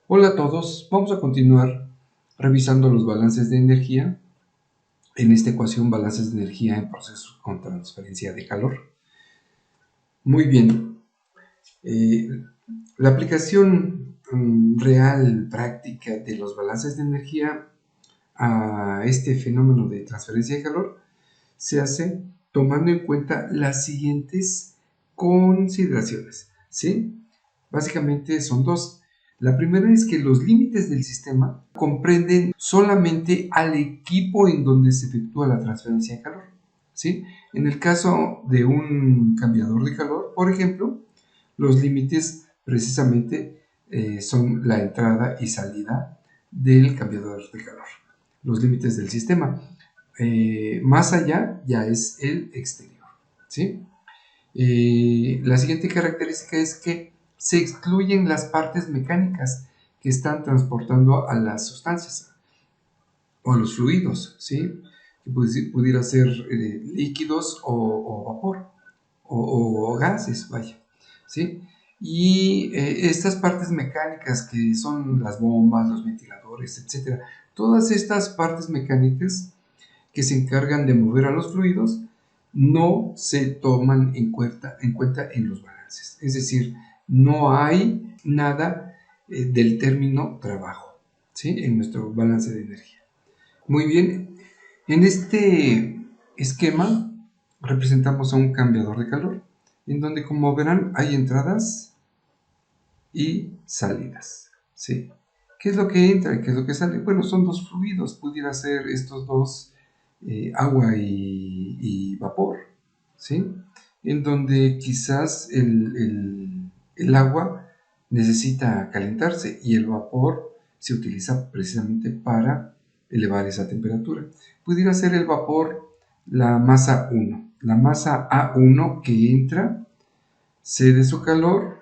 Hola a todos, vamos a continuar revisando los balances de energía. En esta ecuación, balances de energía en procesos con transferencia de calor. Muy bien, eh, la aplicación real, práctica de los balances de energía a este fenómeno de transferencia de calor se hace tomando en cuenta las siguientes consideraciones, ¿sí? Básicamente son dos. La primera es que los límites del sistema comprenden solamente al equipo en donde se efectúa la transferencia de calor, ¿sí? En el caso de un cambiador de calor, por ejemplo, los límites precisamente son la entrada y salida del cambiador de calor, los límites del sistema. Más allá ya es el exterior, ¿sí? La siguiente característica es que se excluyen las partes mecánicas que están transportando a las sustancias o a los fluidos, ¿sí? Que pudiera ser líquidos o vapor o gases, vaya, ¿sí? Y estas partes mecánicas que son las bombas, los ventiladores, etcétera, todas estas partes mecánicas que se encargan de mover a los fluidos no se toman en cuenta en los balances. Es decir, no hay nada del término trabajo, ¿sí? En nuestro balance de energía. Muy bien, en este esquema representamos a un cambiador de calor, en donde, como verán, hay entradas y salidas, ¿sí? ¿Qué es lo que entra y qué es lo que sale? Bueno, son dos fluidos, pudiera ser estos dos, agua y vapor, ¿sí? En donde quizás el agua necesita calentarse y el vapor se utiliza precisamente para elevar esa temperatura. Pudiera ser el vapor la masa 1, la masa A1 que entra, cede su calor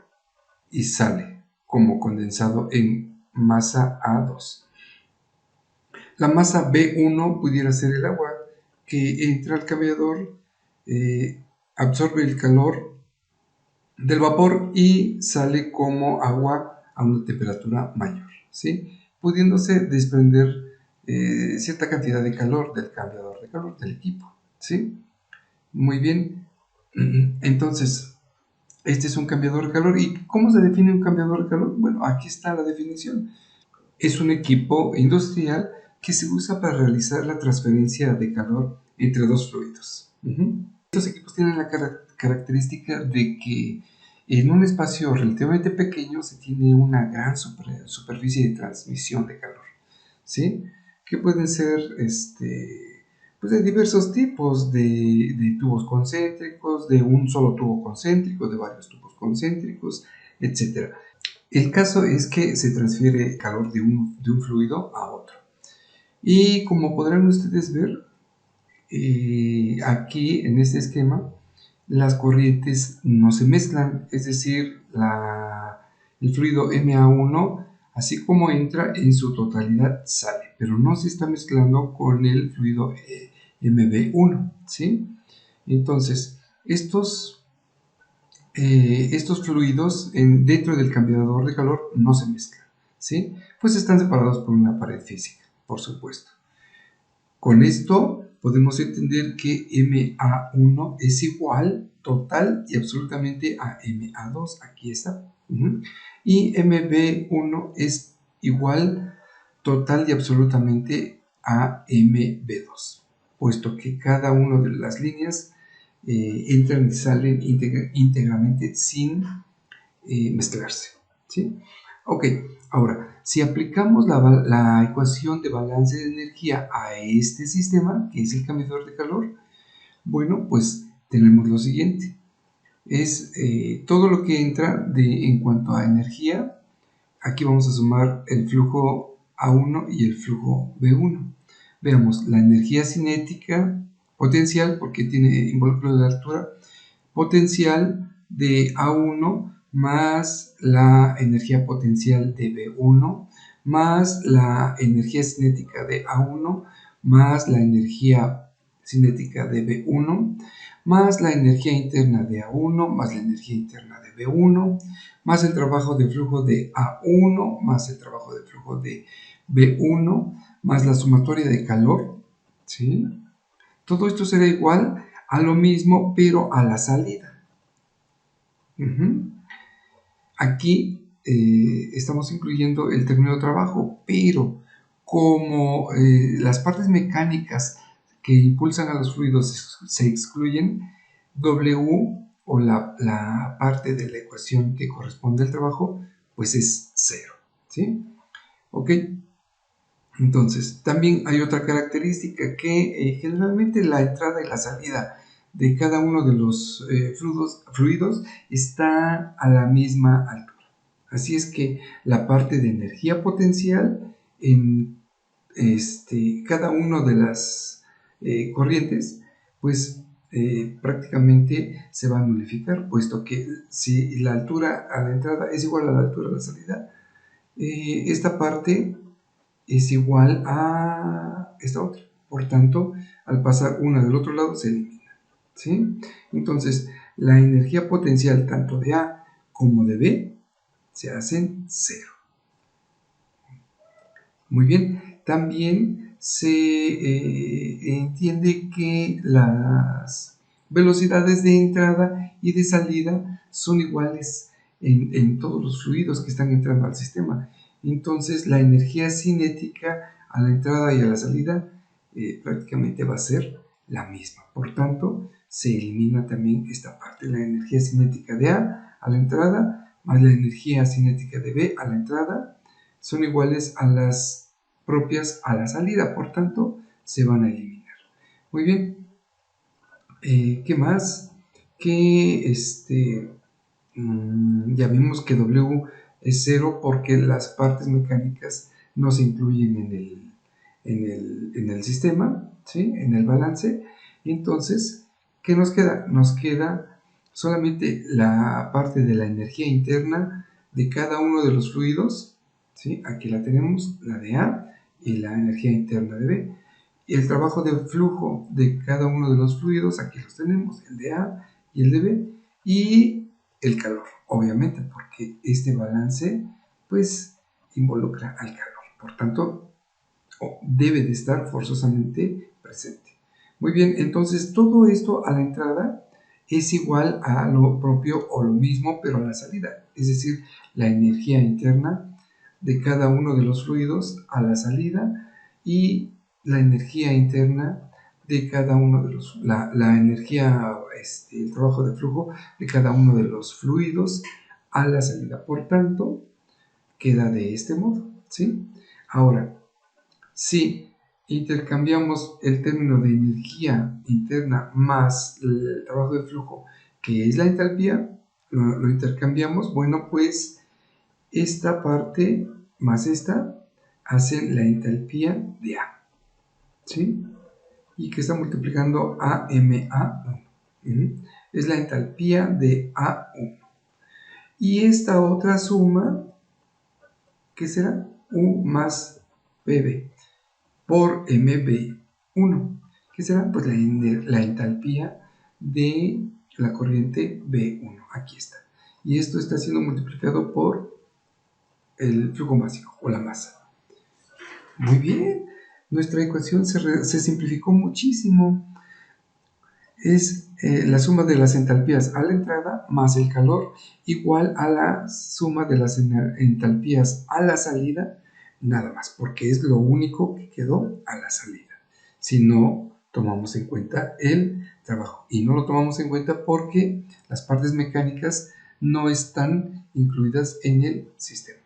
y sale como condensado en masa A2. La masa B1 pudiera ser el agua que entra al cambiador, absorbe el calor del vapor y sale como agua a una temperatura mayor, ¿sí? Pudiéndose desprender cierta cantidad de calor del cambiador de calor del equipo, ¿sí? Muy bien, entonces este es un cambiador de calor. ¿Y cómo se define un cambiador de calor? Bueno, aquí está la definición. Es un equipo industrial que se usa para realizar la transferencia de calor entre dos fluidos. Estos equipos tienen la característica de que en un espacio relativamente pequeño se tiene una gran superficie de transmisión de calor, ¿sí? Que pueden ser pues de diversos tipos, de tubos concéntricos, de un solo tubo concéntrico, de varios tubos concéntricos, etc. El caso es que se transfiere calor de un fluido a otro. Y como podrán ustedes ver, aquí en este esquema, las corrientes no se mezclan, es decir, el fluido MA1, así como entra, en su totalidad sale, pero no se está mezclando con el fluido MB1, ¿sí? Entonces, estos fluidos dentro del cambiador de calor no se mezclan, ¿sí? Pues están separados por una pared física, por supuesto. Con esto podemos entender que MA1 es igual total y absolutamente a MA2, aquí está, y MB1 es igual total y absolutamente a MB2, puesto que cada una de las líneas entran y salen íntegramente sin mezclarse, ¿sí? Ok, ahora, si aplicamos la ecuación de balance de energía a este sistema, que es el cambiador de calor, bueno, pues tenemos lo siguiente. Es todo lo que entra en cuanto a energía. Aquí vamos a sumar el flujo A1 y el flujo B1. Veamos, la energía cinética potencial, porque tiene involucro de altura, potencial de A1 más la energía potencial de B1 más la energía cinética de A1 más la energía cinética de B1 más la energía interna de A1, más la energía interna de B1, más el trabajo de flujo de A1, más el trabajo de flujo de B1, más la sumatoria de calor, ¿sí? Todo esto será igual a lo mismo, pero a la salida. Aquí estamos incluyendo el término trabajo, pero como las partes mecánicas que impulsan a los fluidos se excluyen, W o la parte de la ecuación que corresponde al trabajo, pues es 0, ¿sí? Ok, entonces también hay otra característica que generalmente la entrada y la salida de cada uno de los fluidos está a la misma altura. Así es que la parte de energía potencial en cada una de las corrientes, pues prácticamente se va a nulificar, puesto que si la altura a la entrada es igual a la altura a la salida, esta parte es igual a esta otra. Por tanto, al pasar una del otro lado se elimina, ¿sí? Entonces, la energía potencial tanto de A como de B se hacen 0. Muy bien, también se entiende que las velocidades de entrada y de salida son iguales en todos los fluidos que están entrando al sistema. Entonces, la energía cinética a la entrada y a la salida prácticamente va a ser la misma. Por tanto, se elimina también esta parte, la energía cinética de A la entrada más la energía cinética de B a la entrada son iguales a las propias a la salida, por tanto se van a eliminar. Muy bien, ¿qué más? Que ya vimos que W es 0 porque las partes mecánicas no se incluyen en el sistema, ¿sí? En el balance. Entonces, ¿qué nos queda? Nos queda solamente la parte de la energía interna de cada uno de los fluidos, ¿sí? Aquí la tenemos, la de A y la energía interna de B. Y el trabajo de flujo de cada uno de los fluidos, aquí los tenemos, el de A y el de B, y el calor, obviamente, porque este balance, pues, involucra al calor. Por tanto, debe de estar forzosamente presente. Muy bien, entonces todo esto a la entrada es igual a lo propio o lo mismo, pero a la salida, es decir, la energía interna de cada uno de los fluidos a la salida y la energía interna de cada uno de los, la energía, el trabajo de flujo de cada uno de los fluidos a la salida. Por tanto, queda de este modo, ¿sí? Ahora, si intercambiamos el término de energía interna más el trabajo de flujo, que es la entalpía, lo intercambiamos, bueno, pues esta parte más esta hacen la entalpía de A, ¿sí? Y que está multiplicando AMA1. Es la entalpía de A1. Y esta otra suma, ¿qué será? U más PB por MB1, que será pues la entalpía de la corriente B1, aquí está. Y esto está siendo multiplicado por el flujo másico o la masa. Muy bien, nuestra ecuación se simplificó muchísimo. Es la suma de las entalpías a la entrada más el calor igual a la suma de las entalpías a la salida, nada más, porque es lo único que quedó a la salida. Si no tomamos en cuenta el trabajo, y no lo tomamos en cuenta porque las partes mecánicas no están incluidas en el sistema.